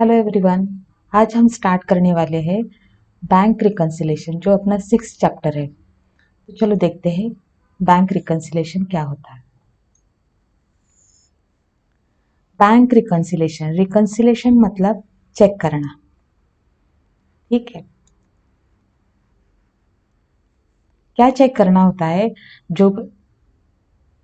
Hello everyone. आज हम start करने वाले हैं बैंक रिकन्सिलेशन, जो अपना 6th चैप्टर है। तो चलो देखते हैं बैंक रिकन्सिलेशन क्या होता है। बैंक रिकन्सिलेशन, रिकन्सिलेशन मतलब चेक करना। ठीक है, क्या चेक करना होता है? जो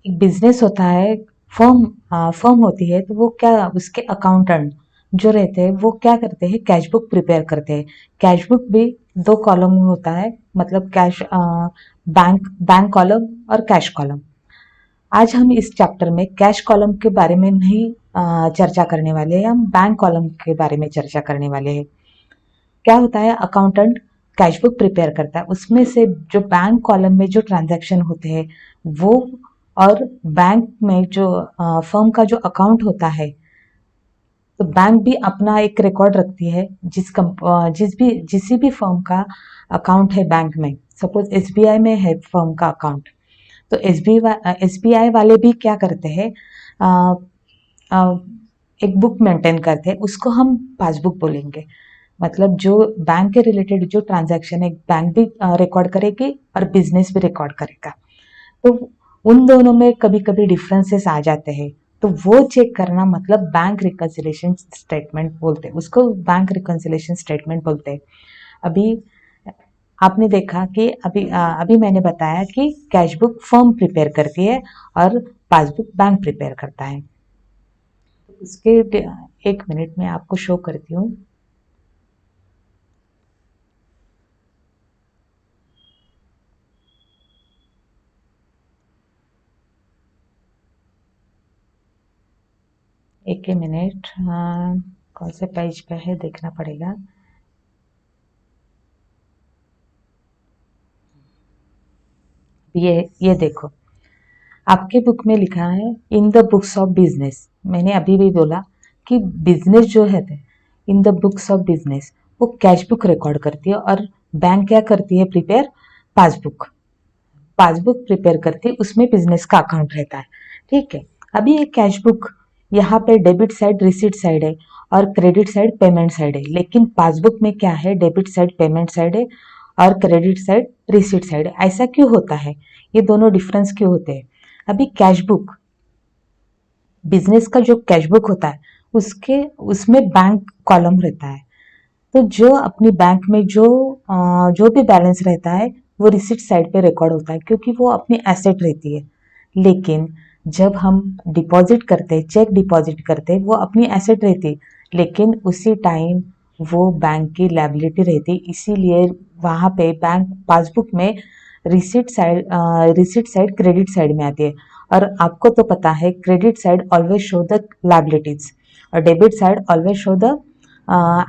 एक बिजनेस होता है, फर्म होती है, तो वो क्या, उसके अकाउंटेंट जो रहते हैं वो क्या करते हैं, कैश बुक प्रिपेयर करते हैं। कैश बुक भी दो कॉलम होता है, मतलब कैश बैंक बैंक कॉलम और कैश कॉलम। आज हम इस चैप्टर में कैश कॉलम के बारे में नहीं चर्चा करने वाले हैं, हम बैंक कॉलम के बारे में चर्चा करने वाले हैं। क्या होता है, अकाउंटेंट कैश बुक प्रिपेयर करता है, उसमें से जो बैंक कॉलम में जो ट्रांजैक्शन होते हैं वो, और बैंक में जो फर्म का जो अकाउंट होता है, तो बैंक भी अपना एक रिकॉर्ड रखती है। जिस भी फर्म का अकाउंट है बैंक में, सपोज एसबीआई में है फर्म का अकाउंट, तो एसबीआई वाले भी क्या करते हैं, अ, अ, एक बुक मेंटेन करते हैं, उसको हम पासबुक बोलेंगे। मतलब जो बैंक के रिलेटेड जो ट्रांजैक्शन है, बैंक भी रिकॉर्ड करेगी और बिजनेस भी रिकॉर्ड करेगा। तो उन दोनों में कभी कभी डिफरेंसेस आ जाते हैं, तो वो चेक करना मतलब बैंक रिकन्सिलेशन स्टेटमेंट बोलते हैं, उसको बैंक रिकन्सिलेशन स्टेटमेंट बोलते हैं। अभी आपने देखा कि अभी मैंने बताया कि कैश बुक फर्म प्रिपेयर करती है और पासबुक बैंक प्रिपेयर करता है। इसके 1 मिनट में आपको शो करती हूँ। एक ही मिनट, कौन से पेज पे है देखना पड़ेगा। ये देखो, आपके बुक में लिखा है in the books of business. मैंने अभी भी बोला कि बिजनेस जो है, in the books of business वो कैश बुक रिकॉर्ड करती है, और बैंक क्या करती है, प्रिपेयर पासबुक। पासबुक प्रिपेयर करती है, उसमें बिजनेस का अकाउंट रहता है। ठीक है, अभी ये कैश बुक, यहाँ पे डेबिट साइड रिसीट साइड है और क्रेडिट साइड पेमेंट साइड है, लेकिन पासबुक में क्या है, डेबिट साइड पेमेंट साइड है और क्रेडिट साइड रिसीट साइड है। ऐसा क्यों होता है, ये दोनों डिफरेंस क्यों होते हैं? अभी कैश बुक, बिजनेस का जो कैश बुक होता है, उसके उसमें बैंक कॉलम रहता है। तो जो अपनी बैंक में जो भी बैलेंस रहता है वो रिसिप्ट साइड पे रिकॉर्ड होता है, क्योंकि वो अपनी एसेट रहती है। लेकिन जब हम डिपॉजिट करते हैं, चेक डिपॉजिट करते हैं, वो अपनी एसेट रहती है, लेकिन उसी टाइम वो बैंक की लायबिलिटी रहती है। इसीलिए वहाँ पे बैंक पासबुक में रिसिप्ट साइड क्रेडिट साइड में आती है। और आपको तो पता है, credit side always show the liabilities और debit side always show the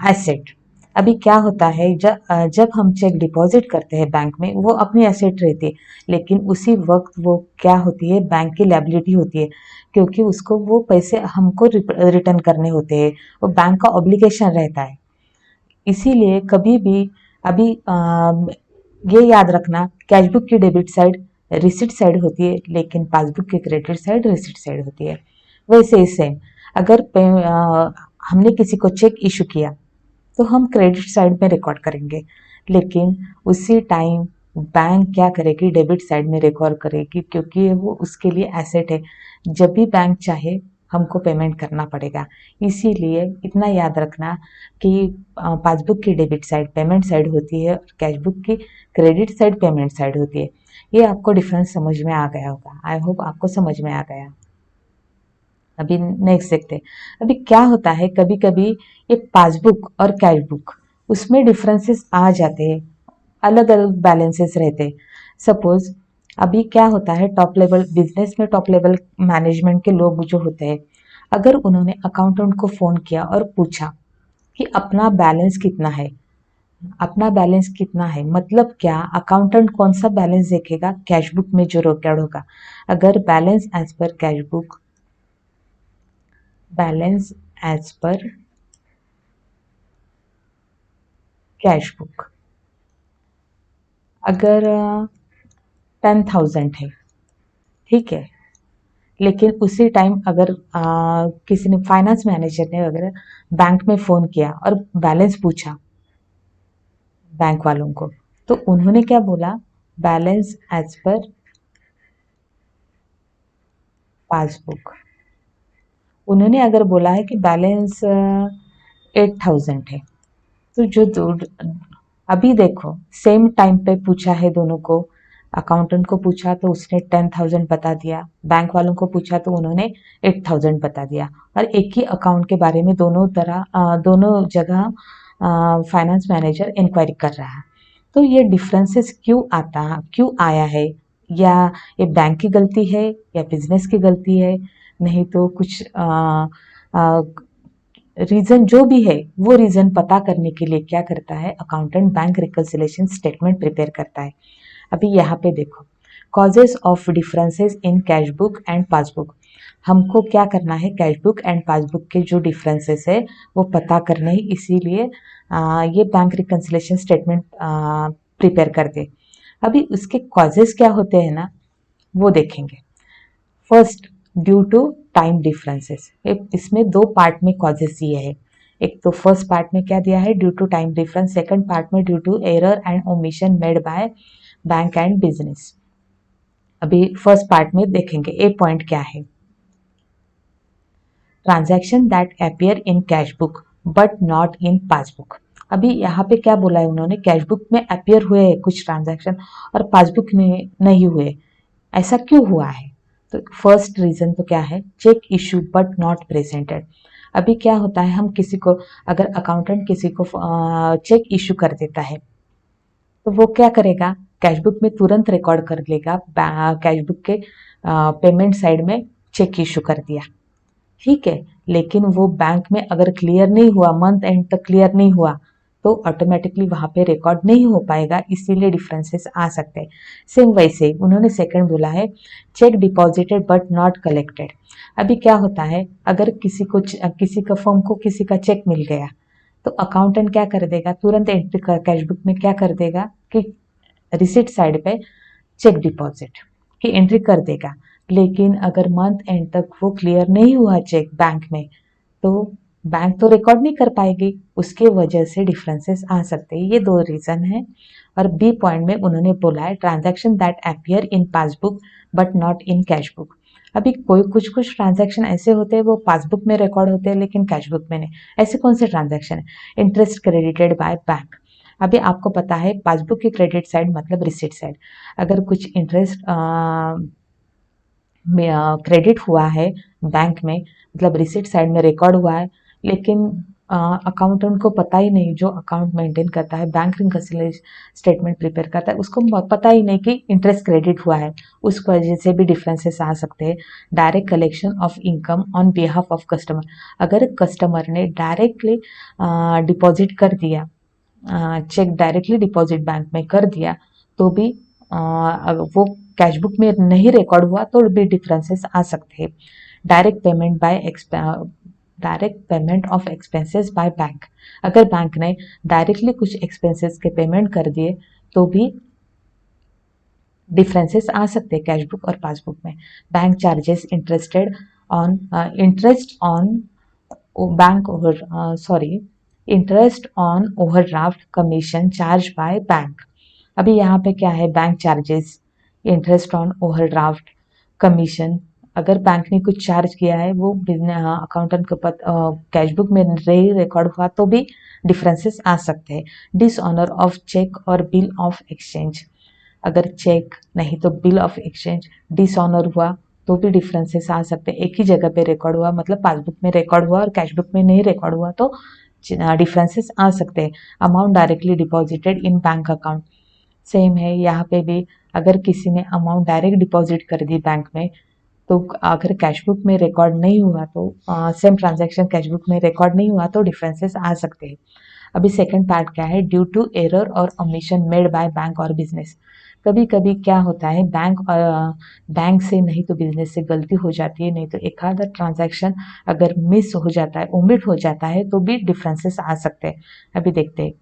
asset. अभी क्या होता है, जब हम चेक डिपॉजिट करते हैं बैंक में, वो अपनी एसेट रहती है, लेकिन उसी वक्त वो क्या होती है, बैंक की लायबिलिटी होती है, क्योंकि उसको वो पैसे हमको रिटर्न करने होते हैं, वो बैंक का ऑब्लिगेशन रहता है। इसीलिए कभी भी, अभी ये याद रखना, कैश बुक की डेबिट साइड रिसिट साइड होती है, लेकिन पासबुक की क्रेडिट साइड रिसिट साइड होती है। वैसे ही सेम, अगर हमने किसी को चेक इशू किया, तो हम क्रेडिट साइड में रिकॉर्ड करेंगे, लेकिन उसी टाइम बैंक क्या करेगी, डेबिट साइड में रिकॉर्ड करेगी, क्योंकि वो उसके लिए एसेट है। जब भी बैंक चाहे हमको पेमेंट करना पड़ेगा। इसीलिए इतना याद रखना कि पासबुक की डेबिट साइड पेमेंट साइड होती है और कैश बुक की क्रेडिट साइड पेमेंट साइड होती है। ये आपको डिफरेंस समझ में आ गया होगा, आई होप आपको समझ में आ गया। अभी नेक्स्ट देखते हैं। अभी क्या होता है, कभी कभी ये पासबुक और कैश बुक, उसमें डिफरेंसेस आ जाते हैं, अलग अलग बैलेंसेस रहते हैं। सपोज अभी क्या होता है, टॉप लेवल बिजनेस में टॉप लेवल मैनेजमेंट के लोग जो होते हैं, अगर उन्होंने अकाउंटेंट को फोन किया और पूछा कि अपना बैलेंस कितना है, अपना बैलेंस कितना है, मतलब क्या, अकाउंटेंट कौन सा बैलेंस देखेगा, कैश बुक में जो रिकॉर्ड होगा। अगर balance as per cash book, balance as per cash book, अगर 10,000 है, ठीक है, लेकिन उसी टाइम अगर किसी ने फाइनेंस मैनेजर ने अगर बैंक में फ़ोन किया और बैलेंस पूछा बैंक वालों को, तो उन्होंने क्या बोला, बैलेंस एज पर पासबुक। उन्होंने अगर बोला है कि बैलेंस 8,000 है, तो जो दो अभी देखो सेम टाइम पे पूछा है दोनों को, अकाउंटेंट को पूछा तो उसने 10,000 बता दिया, बैंक वालों को पूछा तो उन्होंने 8,000 बता दिया, और एक ही अकाउंट के बारे में दोनों जगह फाइनेंस मैनेजर इंक्वायरी कर रहा है। तो ये डिफरेंसेस क्यों आया है, या ये बैंक की गलती है या बिजनेस की गलती है, नहीं तो कुछ रीजन जो भी है वो रीजन पता करने के लिए क्या करता है, accountant bank reconciliation statement prepare करता है। अभी यहाँ पे देखो, causes of differences in cash book and passbook. हमको क्या करना है, कैश बुक एंड पासबुक के जो डिफरेंसेस है वो पता करने ही, इसीलिए ये बैंक रिकंसिलिएशन स्टेटमेंट प्रिपेयर करते। अभी उसके कॉजेस क्या होते हैं ना, वो देखेंगे। First, due to time differences. इसमें दो पार्ट में कॉजेस दिए है। एक तो फर्स्ट पार्ट में क्या दिया है, due to time difference, second part में due to error and omission made by bank and business. अभी फर्स्ट पार्ट में देखेंगे, ए पॉइंट क्या है, transaction that appear in cash book but not in passbook. अभी यहाँ पे क्या बोला है उन्होंने, कैश बुक में अपीयर हुए हैं कुछ ट्रांजैक्शन और पासबुक में नहीं हुए, ऐसा क्यों हुआ है? तो फर्स्ट रीजन तो क्या है, cheque issue but not presented. अभी क्या होता है, हम किसी को, अगर अकाउंटेंट किसी को चेक इशू कर देता है तो वो क्या करेगा, कैश बुक में तुरंत रिकॉर्ड कर लेगा, कैश बुक के पेमेंट साइड में चेक इशू कर दिया, ठीक है। लेकिन वो बैंक में अगर क्लियर नहीं हुआ, मंथ एंड तक क्लियर नहीं हुआ, तो ऑटोमेटिकली वहां पे रिकॉर्ड नहीं हो पाएगा, इसीलिए डिफरेंसेस आ सकते हैं। सेम वैसे उन्होंने सेकंड बोला है, check deposited but not collected. अभी क्या होता है, अगर किसी का फर्म को किसी का चेक मिल गया, तो अकाउंटेंट क्या कर देगा, तुरंत एंट्री कर कैश बुक में क्या कर देगा कि रिसिट साइड पे चेक डिपॉजिट की एंट्री कर देगा। लेकिन अगर मंथ एंड तक वो क्लियर नहीं हुआ चेक बैंक में, तो बैंक तो रिकॉर्ड नहीं कर पाएगी, उसके वजह से डिफरेंसेस आ सकते हैं। ये दो रीजन है। और बी पॉइंट में उन्होंने बोला है, transaction that appear in passbook but not in cash book. अभी कुछ कुछ ट्रांजैक्शन ऐसे होते हैं वो पासबुक में रिकॉर्ड होते हैं लेकिन कैश बुक में नहीं। ऐसे कौन से ट्रांजैक्शन है, इंटरेस्ट क्रेडिटेड बाय बैंक। अभी आपको पता है पासबुक की क्रेडिट साइड मतलब रिसिट साइड, अगर कुछ इंटरेस्ट क्रेडिट हुआ है बैंक में, मतलब रिसिट साइड में रिकॉर्ड हुआ है, लेकिन अकाउंटेंट को पता ही नहीं, जो अकाउंट मेंटेन करता है, बैंक रिकंसिलिएशन स्टेटमेंट प्रिपेयर करता है, उसको पता ही नहीं कि इंटरेस्ट क्रेडिट हुआ है, उस वजह से भी डिफरेंसेस आ सकते हैं। Direct collection of income on behalf of customer, अगर कस्टमर ने डायरेक्टली डिपॉजिट कर दिया, चेक डायरेक्टली डिपॉजिट बैंक में कर दिया, तो भी वो कैश बुक में नहीं रिकॉर्ड हुआ तो भी डिफरेंसेस आ सकते हैं। Direct payment of expenses by bank, अगर बैंक ने डायरेक्टली कुछ एक्सपेंसेस के पेमेंट कर दिए तो भी डिफरेंसेस आ सकते हैं कैश बुक और पासबुक में। Bank charges interest on bank over interest on overdraft commission charge by bank. अभी यहाँ पे क्या है, bank charges, interest on overdraft commission, अगर बैंक ने कुछ चार्ज किया है वो अकाउंटेंट के कैश बुक में नहीं रिकॉर्ड हुआ तो भी डिफरेंसेस आ सकते हैं। डिसऑनर ऑफ चेक और बिल ऑफ एक्सचेंज, अगर चेक नहीं तो बिल ऑफ एक्सचेंज डिसऑनर हुआ तो भी डिफरेंसेस आ सकते हैं। एक ही जगह पे रिकॉर्ड हुआ, मतलब पासबुक में रिकॉर्ड हुआ और कैश बुक में नहीं रिकॉर्ड हुआ तो डिफरेंसेस आ सकते हैं। Amount directly deposited in bank account, same है यहाँ पे भी, अगर किसी ने अमाउंट डायरेक्ट डिपॉजिट कर दी बैंक में, तो अगर कैश बुक में रिकॉर्ड नहीं हुआ तो सेम ट्रांजैक्शन कैश बुक में रिकॉर्ड नहीं हुआ तो डिफरेंसेस आ सकते हैं। अभी सेकंड पार्ट क्या है, ड्यू टू एरर और ओमिशन मेड बाय बैंक और बिजनेस। कभी कभी क्या होता है, बैंक से नहीं तो बिजनेस से गलती हो जाती है, नहीं तो एक आधा ट्रांजैक्शन अगर मिस हो जाता है, ओमिट हो जाता है, तो भी डिफरेंसेस आ सकते हैं। अभी देखते हैं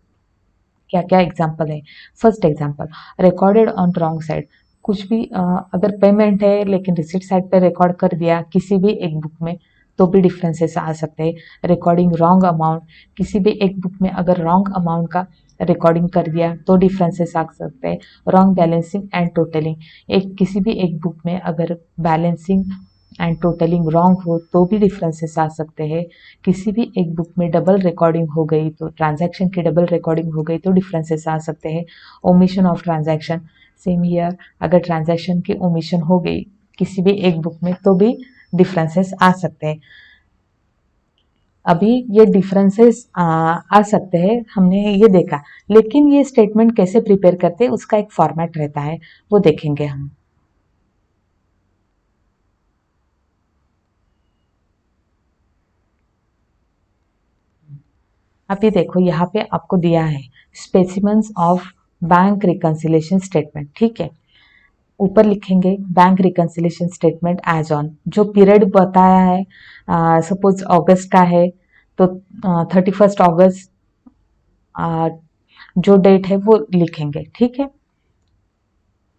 क्या क्या एग्जाम्पल है। First example, recorded on wrong side, कुछ भी अगर पेमेंट है लेकिन रिसिट साइड पे रिकॉर्ड कर दिया किसी भी एक बुक में, तो भी डिफरेंसेस आ सकते हैं। रिकॉर्डिंग रॉन्ग अमाउंट, किसी भी एक बुक में अगर रॉन्ग अमाउंट का रिकॉर्डिंग कर दिया तो डिफरेंसेस आ सकते हैं। रॉन्ग बैलेंसिंग एंड टोटलिंग, एक किसी भी एक बुक में अगर बैलेंसिंग एंड टोटलिंग रॉन्ग हो तो भी डिफरेंसेस आ सकते हैं। किसी भी एक बुक में डबल रिकॉर्डिंग हो गई तो ट्रांजैक्शन की डबल रिकॉर्डिंग हो गई तो डिफरेंसेस आ सकते हैं। Omission of transaction, same year अगर ट्रांजैक्शन की ओमिशन हो गई किसी भी एक बुक में तो भी डिफरेंसेस आ सकते हैं। अभी ये डिफरेंसेस आ सकते हैं, हमने ये देखा, लेकिन ये स्टेटमेंट कैसे प्रिपेयर करते हैं उसका एक फॉर्मेट रहता है, वो देखेंगे हम। अभी देखो यहाँ पे आपको दिया है specimens of bank reconciliation statement, ठीक है। ऊपर लिखेंगे bank reconciliation statement as on, जो पीरियड बताया है सपोज अगस्त का है तो 31 अगस्त जो डेट है वो लिखेंगे, ठीक है।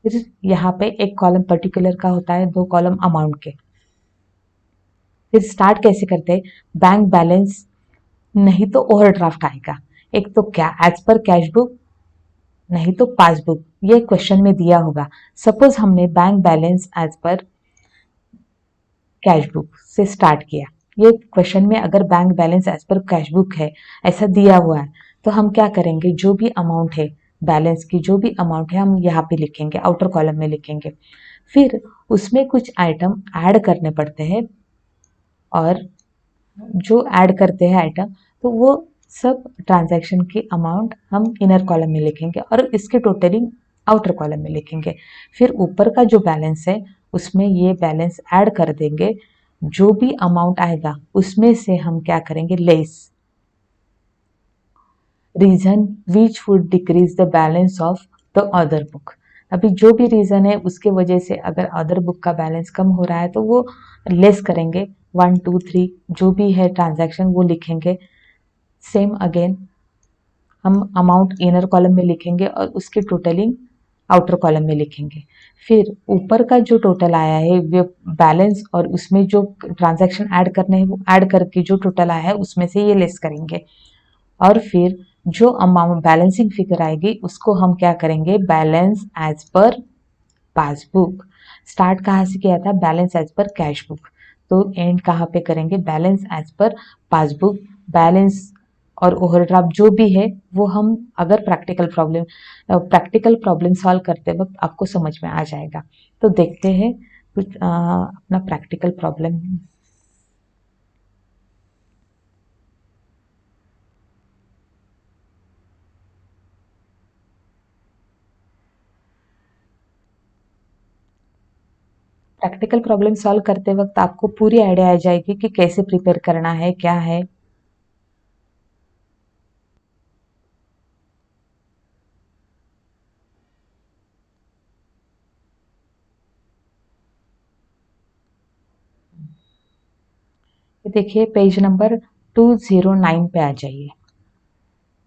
फिर यहाँ पे एक कॉलम पर्टिकुलर का होता है, दो कॉलम अमाउंट के। फिर स्टार्ट कैसे करते हैं, बैंक बैलेंस नहीं तो ओवरड्राफ्ट आएगा, एक तो क्या एज पर कैश बुक नहीं तो पासबुक, ये क्वेश्चन में दिया होगा। सपोज हमने bank balance as per cash book से स्टार्ट किया, ये क्वेश्चन में अगर bank balance as per cash book है ऐसा दिया हुआ है तो हम क्या करेंगे, जो भी अमाउंट है बैलेंस की जो भी अमाउंट है हम यहाँ पे लिखेंगे, आउटर कॉलम में लिखेंगे। फिर उसमें कुछ आइटम ऐड करने पड़ते हैं, और जो ऐड करते हैं आइटम तो वो सब ट्रांजैक्शन की अमाउंट हम इनर कॉलम में लिखेंगे और इसके टोटलिंग आउटर कॉलम में लिखेंगे। फिर ऊपर का जो बैलेंस है उसमें ये बैलेंस ऐड कर देंगे, जो भी अमाउंट आएगा उसमें से हम क्या करेंगे, less reason which would decrease the balance of the other book. अभी जो भी रीजन है उसके वजह से अगर अदर बुक का बैलेंस कम हो रहा है तो वो लेस करेंगे, 1 2 3 जो भी है ट्रांजैक्शन वो लिखेंगे। सेम अगेन हम अमाउंट इनर कॉलम में लिखेंगे और उसकी टोटलिंग आउटर कॉलम में लिखेंगे। फिर ऊपर का जो टोटल आया है वो बैलेंस और उसमें जो ट्रांजैक्शन ऐड करने हैं वो ऐड करके जो टोटल आया है उसमें से ये लेस करेंगे। और फिर जो अमाउंट बैलेंसिंग फिगर आएगी उसको हम क्या करेंगे, balance as per passbook. Start कहाँ से किया था, balance as per cash book, तो एंड कहाँ पे करेंगे, balance as per passbook. Balance और ओवरड्राफ्ट जो भी है वो हम अगर प्रैक्टिकल प्रॉब्लम सॉल्व करते वक्त आपको समझ में आ जाएगा। तो देखते हैं कुछ अपना practical problem. Practical problem solve करते वक्त आपको पूरी आइडिया आ जाएगी कि कैसे प्रिपेयर करना है, क्या है। देखिए पेज नंबर 209 पे आ जाइए,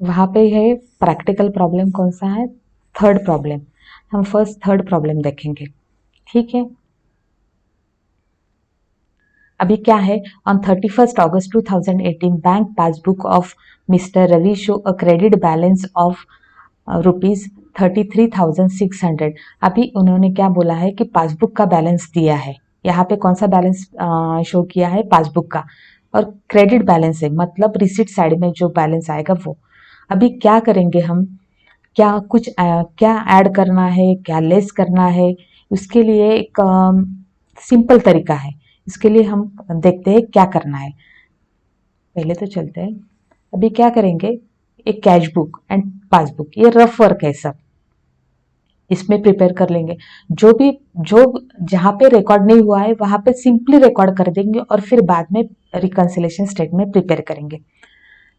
वहां पे है प्रैक्टिकल प्रॉब्लम कौन सा है, थर्ड प्रॉब्लम। हम फर्स्ट थर्ड प्रॉब्लम देखेंगे, ठीक है। अभी क्या है, on 31 August 2018 bank passbook of mister Ravi show a credit balance of ₹33,600। अभी उन्होंने क्या बोला है कि पासबुक का बैलेंस दिया है, यहाँ पे कौन सा बैलेंस शो किया है, पासबुक का, और क्रेडिट बैलेंस है मतलब रिसिट साइड में जो बैलेंस आएगा वो। अभी क्या करेंगे हम, क्या ऐड करना है, क्या लेस करना है, उसके लिए एक सिंपल तरीका है। इसके लिए हम देखते हैं क्या करना है। पहले तो चलते हैं, अभी क्या करेंगे, एक कैश बुक एंड पासबुक, ये रफ वर्क है सब, इसमें प्रिपेयर कर लेंगे। जो भी जो जहाँ पे रिकॉर्ड नहीं हुआ है वहां पे सिंपली रिकॉर्ड कर देंगे और फिर बाद में रिकंसिलेशन स्टेटमेंट प्रिपेयर करेंगे।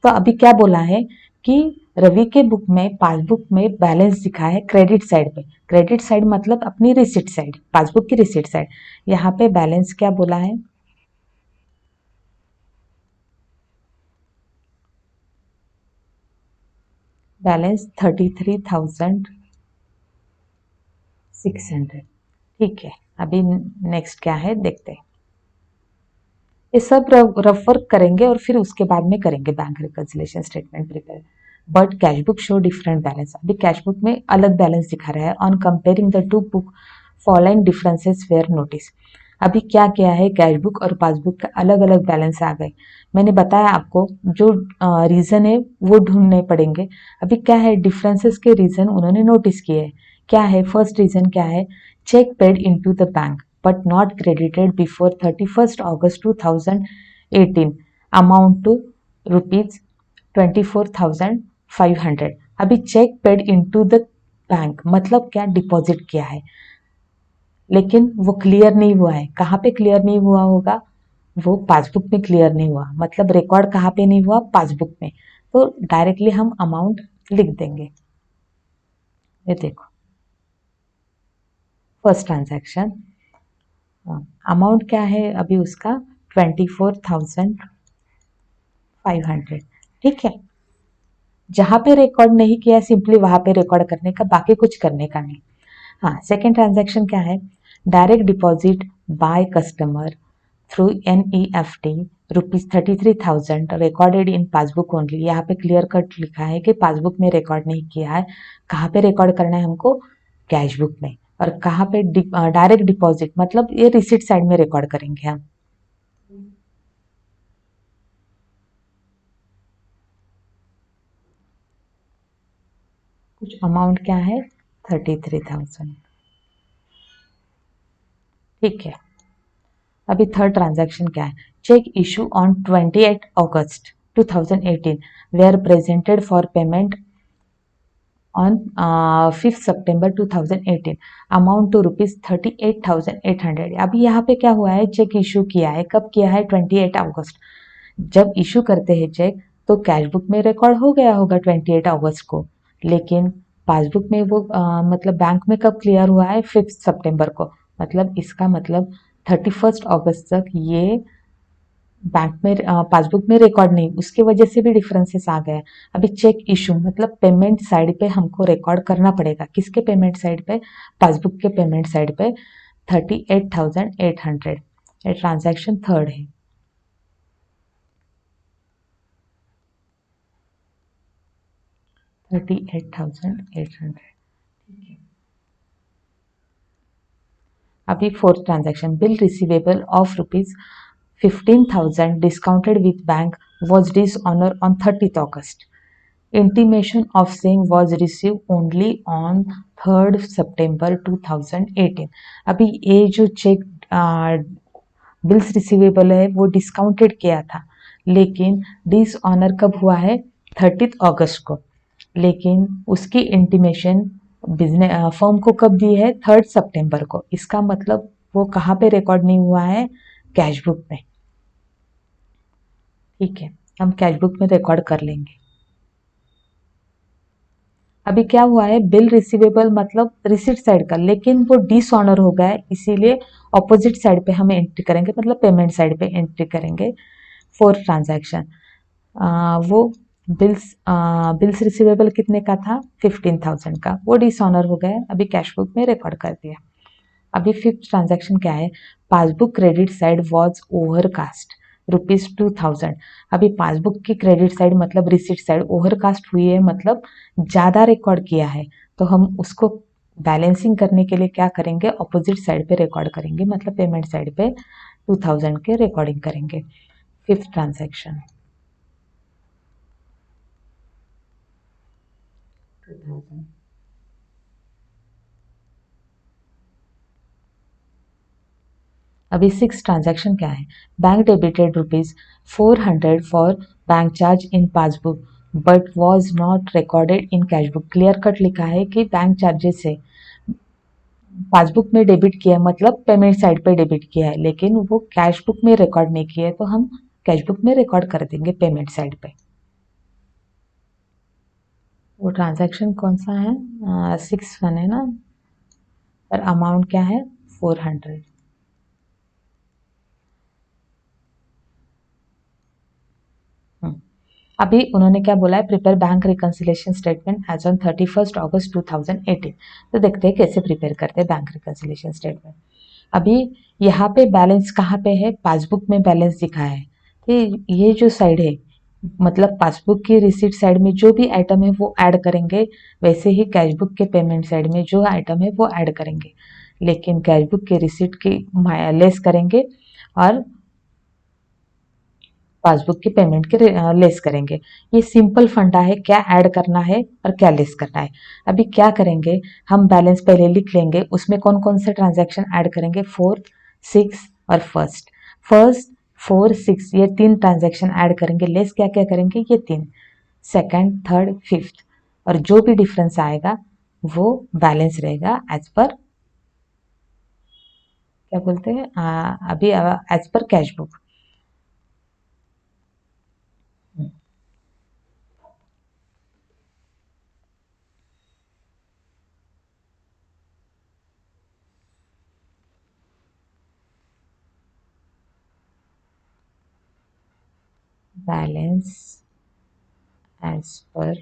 तो अभी क्या बोला है कि रवि के बुक में पासबुक में बैलेंस दिखा है क्रेडिट साइड पे, क्रेडिट साइड मतलब अपनी रिसिट साइड, पासबुक की रिसिट साइड। यहाँ पे बैलेंस क्या बोला है, बैलेंस 33,600। ठीक है, अभी नेक्स्ट क्या है देखते हैं। ये सब रफ वर्क करेंगे और फिर उसके बाद में करेंगे bank reconciliation statement prepare. But cash book show different balance, अभी कैश बुक में अलग बैलेंस दिखा रहा है। On comparing the two book following differences were notice, अभी क्या किया है, कैश बुक और पासबुक का अलग अलग बैलेंस आ गए। मैंने बताया आपको जो रीजन है वो ढूंढने पड़ेंगे। अभी क्या है, डिफरेंसेस के रीजन उन्होंने नोटिस किए हैं। क्या है, फर्स्ट रीजन क्या है, cheque paid into the bank but not credited before 31st August 2018 amount to rupees 24,500। अभी cheque paid into the bank मतलब क्या, डिपॉजिट किया है लेकिन वो क्लियर नहीं हुआ है। कहाँ पे क्लियर नहीं हुआ होगा, वो पासबुक में क्लियर नहीं हुआ, मतलब रिकॉर्ड कहाँ पे नहीं हुआ, पासबुक में। तो डायरेक्टली हम अमाउंट लिख देंगे। ये देखो, फर्स्ट ट्रांजैक्शन अमाउंट क्या है अभी उसका, 24,500। ठीक है, जहां पे रिकॉर्ड नहीं किया सिंपली वहां पे रिकॉर्ड करने का, बाकी कुछ करने का नहीं। हाँ, सेकेंड ट्रांजैक्शन क्या है, direct deposit by customer through NEFT ₹33,000 recorded in passbook only. यहाँ पे क्लियर कट लिखा है कि पासबुक में रिकॉर्ड नहीं किया है। कहाँ पे रिकॉर्ड करना है हमको, कैश बुक में। और कहाँ पे डायरेक्ट डिपॉजिट मतलब ये रिसिट साइड में रिकॉर्ड करेंगे हम। कुछ अमाउंट क्या है, 33,000। ठीक है, अभी थर्ड ट्रांजैक्शन क्या है, cheque issue on 28 August 2018 were presented for payment on 5 सितंबर 2018 अमाउंट टू ₹38,800। अभी यहाँ पे क्या हुआ है, चेक इशू किया है, कब किया है, 28 अगस्त। जब इशू करते हैं चेक तो कैश बुक में रिकॉर्ड हो गया होगा 28 अगस्त को, लेकिन पासबुक में वो मतलब बैंक में कब क्लियर हुआ है, 5 सितंबर को। मतलब इसका मतलब 31 अगस्त तक ये बैंक में पासबुक में रिकॉर्ड नहीं, उसकी वजह से भी डिफरेंसेस आ गए। अभी चेक इशू मतलब पेमेंट साइड पे हमको रिकॉर्ड करना पड़ेगा, किसके पेमेंट साइड पे, पासबुक के पेमेंट साइड पे 38,800। ये ट्रांजैक्शन थर्ड है। 38,800। अभी fourth transaction, bill receivable of ₹15,000 discounted with bank was dishonored on 30th August. Intimation of same was received only on 3rd September 2018। अभी ये जो चेक बिल्स रिसीवेबल है वो डिस्काउंटेड किया था, लेकिन डिसऑनर कब हुआ है, 30 अगस्त को। लेकिन उसकी इंटीमेशन बिजनेस फर्म को कब दी है, 3rd सितंबर को। इसका मतलब वो कहाँ पे रिकॉर्ड नहीं हुआ है, कैश बुक में। ठीक है, हम कैश बुक में रिकॉर्ड कर लेंगे। अभी क्या हुआ है, बिल रिसीवेबल मतलब रिसिट साइड का, लेकिन वो डिसऑनर हो गया है, इसीलिए ऑपोजिट साइड पे हम एंट्री करेंगे, मतलब पेमेंट साइड पे एंट्री करेंगे। फोर्थ ट्रांजैक्शन, वो बिल्स रिसीवेबल कितने का था, 15,000 का, वो डिसऑनर हो गया, अभी कैश बुक में रिकॉर्ड कर दिया। अभी फिफ्थ ट्रांजैक्शन क्या है, passbook credit side was overcast ₹2,000। अभी पासबुक की क्रेडिट साइड मतलब रिसिट साइड ओवरकास्ट हुई है, मतलब ज़्यादा रिकॉर्ड किया है। तो हम उसको बैलेंसिंग करने के लिए क्या करेंगे, अपोजिट साइड पे रिकॉर्ड करेंगे, मतलब पेमेंट साइड पे 2,000 के रिकॉर्डिंग करेंगे। Fifth transaction 2,000। अभी सिक्स ट्रांजैक्शन क्या है, bank debited ₹400 for bank charge in passbook but was not recorded in cash book. Clear cut लिखा है कि बैंक चार्जेस है, पासबुक में डेबिट किया है, मतलब पेमेंट साइड पे डेबिट किया है, लेकिन वो कैश बुक में रिकॉर्ड नहीं किया है, तो हम कैश बुक में रिकॉर्ड कर देंगे पेमेंट साइड पे। वो ट्रांजैक्शन कौन सा है, 6 1 है ना, और अमाउंट क्या है, 400। अभी उन्होंने क्या बोला है, prepare bank reconciliation statement as on 31 August 2018। तो देखते हैं कैसे प्रिपेयर करते हैं बैंक रिकंसिलेशन स्टेटमेंट। अभी यहाँ पे बैलेंस कहाँ पे है, पासबुक में बैलेंस दिखा है। तो ये जो साइड है, मतलब पासबुक की रिसीट साइड में जो भी आइटम है वो ऐड करेंगे, वैसे ही कैश बुक के पेमेंट साइड में जो आइटम है वो ऐड करेंगे, लेकिन कैश बुक के रिसीट की लेस करेंगे और पासबुक की पेमेंट के लेस करेंगे। ये सिंपल फंडा है, क्या ऐड करना है और क्या लेस करना है। अभी क्या करेंगे, हम बैलेंस पहले लिख लेंगे, उसमें कौन कौन से ट्रांजैक्शन ऐड करेंगे, 4, 6 और फर्स्ट। फर्स्ट, 4, 6 ये तीन ट्रांजैक्शन ऐड करेंगे, लेस क्या क्या करेंगे, ये तीन, सेकंड, थर्ड, फिफ्थ, और जो भी डिफरेंस आएगा वो बैलेंस रहेगा एज पर, क्या बोलते हैं, अभी as per cash book. Balance as per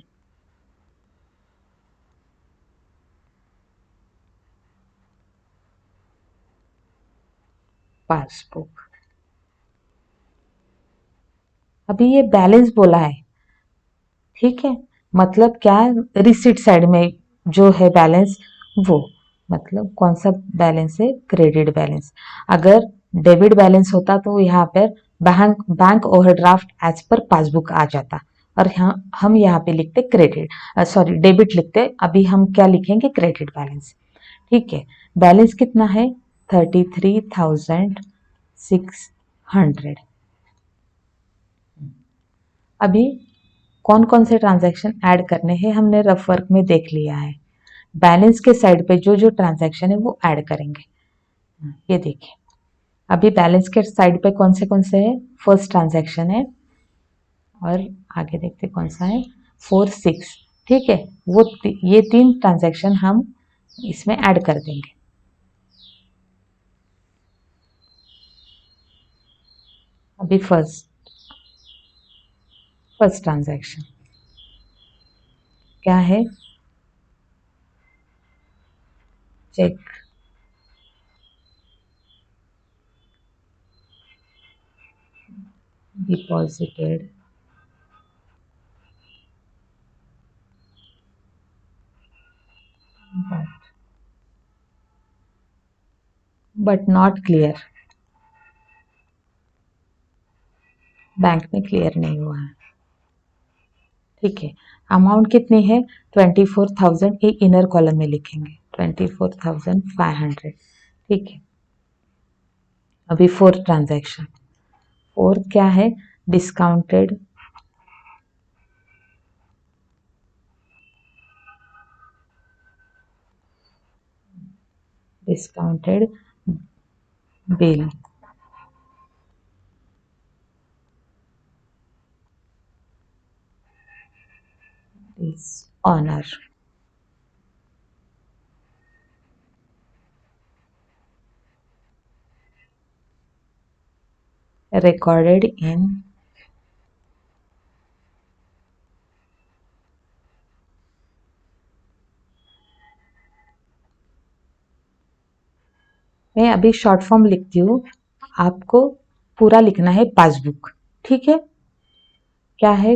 passbook. अभी ये बैलेंस बोला है, ठीक है, मतलब क्या, रिसिट साइड में जो है बैलेंस, वो मतलब कौन सा बैलेंस है, क्रेडिट बैलेंस। अगर डेबिट बैलेंस होता तो यहाँ पर bank bank overdraft as per passbook आ जाता, और यहाँ हम यहाँ पे लिखते क्रेडिट, सॉरी डेबिट लिखते, अभी हम क्या लिखेंगे, क्रेडिट बैलेंस। ठीक है, बैलेंस कितना है, 33,600। अभी कौन कौन से ट्रांजैक्शन ऐड करने हैं हमने रफ वर्क में देख लिया है। बैलेंस के साइड पे जो जो ट्रांजैक्शन है वो ऐड करेंगे। ये देखिए, अभी बैलेंस के साइड पे कौन से है, फर्स्ट ट्रांजैक्शन है, और आगे देखते कौन सा है, 4, 6। ठीक है, वो ये तीन ट्रांजैक्शन हम इसमें ऐड कर देंगे। अभी फर्स्ट ट्रांजैक्शन क्या है, check deposited but not clear, bank में क्लियर नहीं हुआ है। ठीक है, अमाउंट कितनी है, 24,000, ये इनर कॉलम में लिखेंगे, 24,500। ठीक है, अभी फोर्थ ट्रांजैक्शन, फोर्थ क्या है, discounted discounted bill is honour, recorded in मैं अभी शॉर्ट फॉर्म लिखती हूँ, आपको पूरा लिखना है पासबुक। ठीक है, क्या है,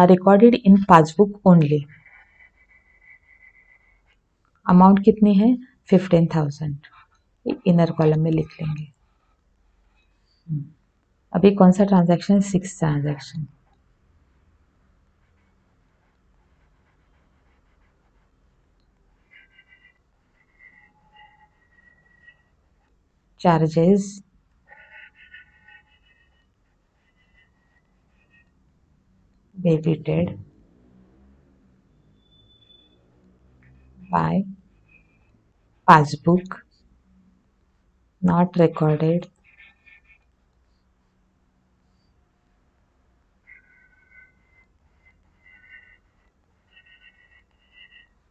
recorded in passbook only, amount कितनी है, 15,000, इनर कॉलम में लिख लेंगे। अभी कौन सा transaction, six transaction, charges debited by passbook not recorded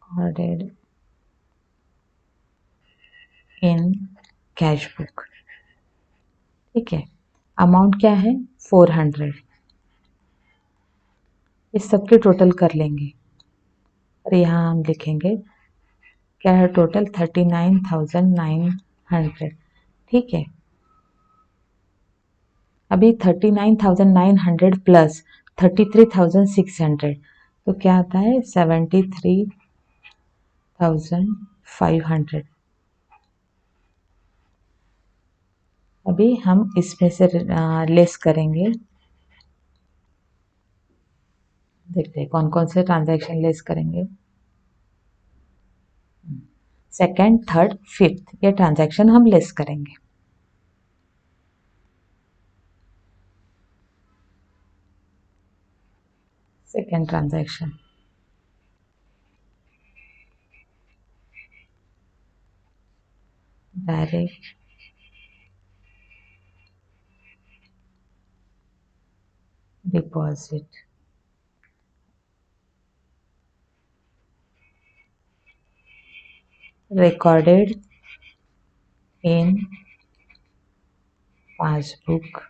recorded in cash book. ठीक है, अमाउंट क्या है, 400, इस सब के टोटल कर लेंगे और यहाँ हम लिखेंगे क्या है टोटल 39,900। ठीक है, अभी 39,900 प्लस 33,600 तो क्या आता है 73,500। अभी हम इसमें से लेस करेंगे, देखते हैं कौन कौन से ट्रांजैक्शन लेस करेंगे। सेकेंड, थर्ड, फिफ्थ ये ट्रांजैक्शन हम लेस करेंगे। Second transaction direct deposit recorded in passbook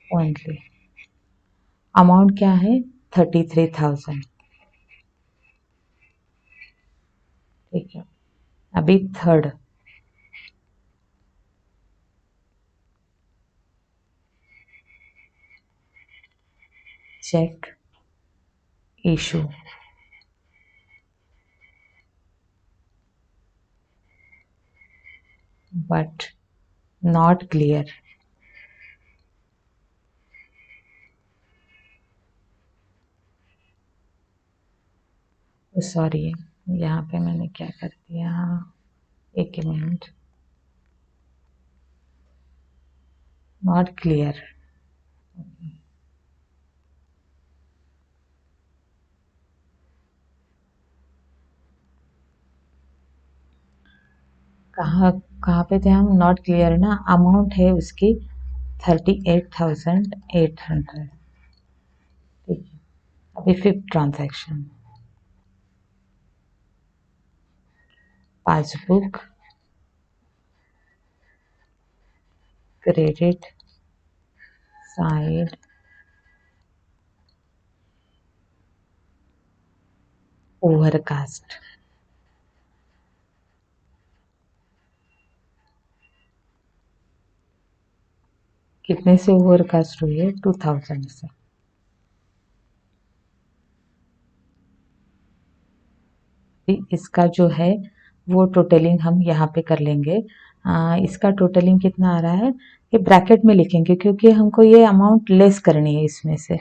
only। Amount क्या है 33,000। ठीक है, अभी third cheque issue but not clear. Sorry, यहाँ पे मैंने क्या कर दिया, एक मिनट, नॉट क्लियर। कहाँ कहाँ पे थे हम, नॉट क्लियर ना, अमाउंट है उसकी 38,800। ठीक है, अभी fifth transaction passbook credit side overcast. कितने से ओवरकास्ट हुई है 2000 से। इसका जो है वो टोटलिंग हम यहाँ पे कर लेंगे। इसका टोटलिंग कितना आ रहा है ये ब्रैकेट में लिखेंगे क्योंकि हमको ये अमाउंट लेस करनी है इसमें से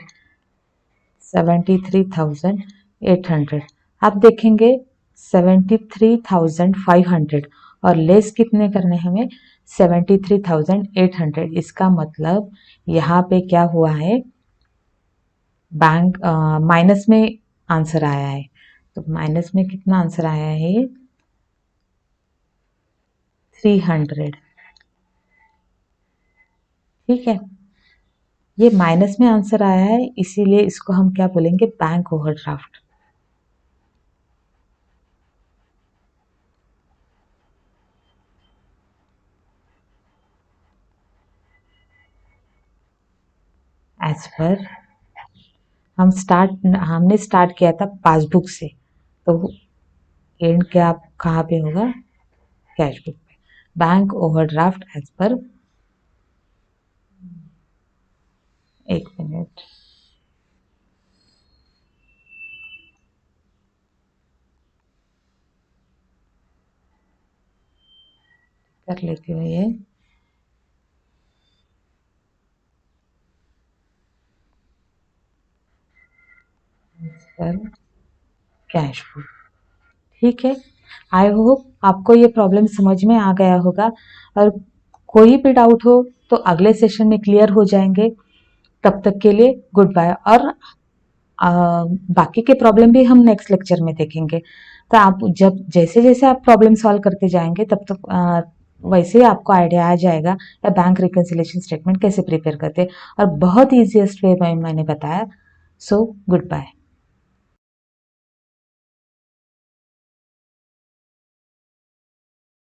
73,800। आप देखेंगे 73,500 और लेस कितने करने हमें 73,800। इसका मतलब यहाँ पे क्या हुआ है, बैंक माइनस में आंसर आया है। तो माइनस में कितना आंसर आया है 300। ठीक है, ये माइनस में आंसर आया है इसीलिए इसको हम क्या बोलेंगे बैंक ओवरड्राफ्ट। एज पर हमने स्टार्ट किया था पासबुक से, तो एंड क्या कहाँ पे होगा कैश बुक पे। बैंक ओवरड्राफ्ट एज पर, एक मिनट कर लेती हूँ ये। पर कैश बुक, ठीक है। आई होप आपको ये प्रॉब्लम समझ में आ गया होगा और कोई भी डाउट हो तो अगले सेशन में क्लियर हो जाएंगे। तब तक के लिए गुड बाय। और बाकी के प्रॉब्लम भी हम नेक्स्ट लेक्चर में देखेंगे। तो आप जब जैसे जैसे आप प्रॉब्लम सॉल्व करते जाएंगे तब तक वैसे ही आपको आइडिया आ जाएगा या बैंक रिकन्सिलेशन स्टेटमेंट कैसे प्रिपेयर करते हैं और बहुत ईजीएस्ट वे में मैंने बताया। So good bye.